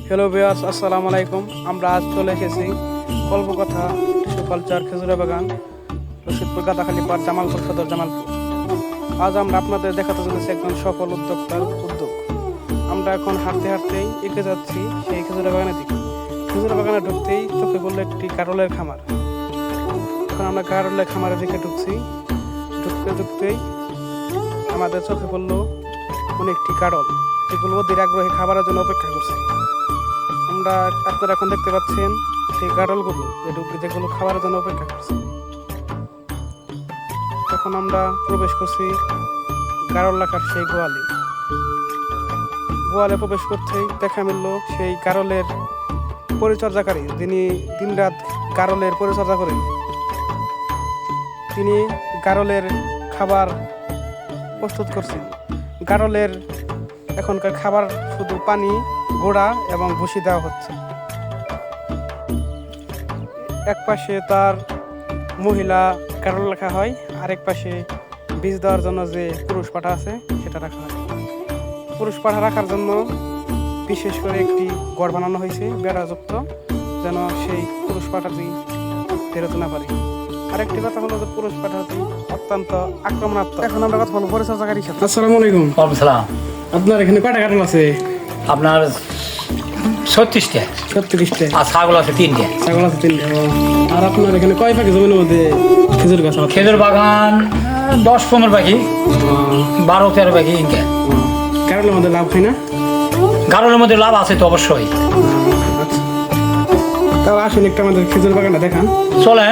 Hello viewers, আসসালামু আলাইকুম। আমরা আজ চলে এসেছি কল্পকথা টিস্যু কালচার খেজুরা বাগান, রশিদপুর গাদাখালী পাড়, জামালপুর সদর, জামালপুর। আজ আমরা আপনাদের দেখাতে চলেছি একজন সফল উদ্যোক্তার উদ্যোগ। আমরা এখন হাঁটতে হাঁটতেই এগিয়ে যাচ্ছি সেই খেজুরা বাগানের দিকে। খেজুরা বাগানে ঢুকতেই চোখে পড়লো একটি কারলের খামার। এখন আমরা কারলের খামারের দিকে ঢুকছি। ঢুকতেই আমাদের চোখে পড়লো অনেকটি কারল, যেগুলো অধীর আগ্রহী খাবারের জন্য অপেক্ষা করছে। আপনারা এখন দেখতে পাচ্ছেন সেই কারলগুলো যেগুলো খাবারের জন্য অপেক্ষা করছে। এখন আমরা প্রবেশ করছি কারল রাখার সেই গোয়ালে প্রবেশ করতেই দেখা মিলল সেই কারলের পরিচর্যাকারী, যিনি দিনরাত কারলের পরিচর্যা করেন। তিনি কারলের খাবার প্রস্তুত করছেন। কারলের এখনকার খাবার শুধু পানি, গোড়া এবং ভুসি দেওয়া হচ্ছে। এক পাশে তার মহিলা কারল রাখা হয়, আরেক পাশে বীজ দেওয়ার জন্য যে পুরুষ পাঠা আছে সেটা রাখা হয়। পুরুষ পাঠা রাখার জন্য বিশেষ করে একটি ঘর বানানো হয়েছে বেড়াযুক্ত, যেন সেই পুরুষ পাঠাটি বেরোতে না পারে। আরেকটি কথা হলো যে পুরুষ পাঠাটি অত্যন্ত আক্রমণাত্মক। এখন আমরা কথা বলবো পরিচর্যাকারীর সাথে। আসসালামু আলাইকুম। সালাম। আপনার এখানে কয়টা কারল আছে? আপনার 36টা। 36টা। আর ছাগল আছে 3টে। ছাগল আছে 3টে। আর আপনার এখানে কয় পাখি জমির মধ্যে খেজুর গাছ আছে? খেজুর বাগান 10-15 পাখি, 12-13 পাখি ইনকে। কারলের মধ্যে লাভ হয় না? কারণের মধ্যে লাভ আছে তো অবশ্যই। আচ্ছা, তাও আসুন একটু আমাদের খেজুর বাগানটা দেখান। চলে।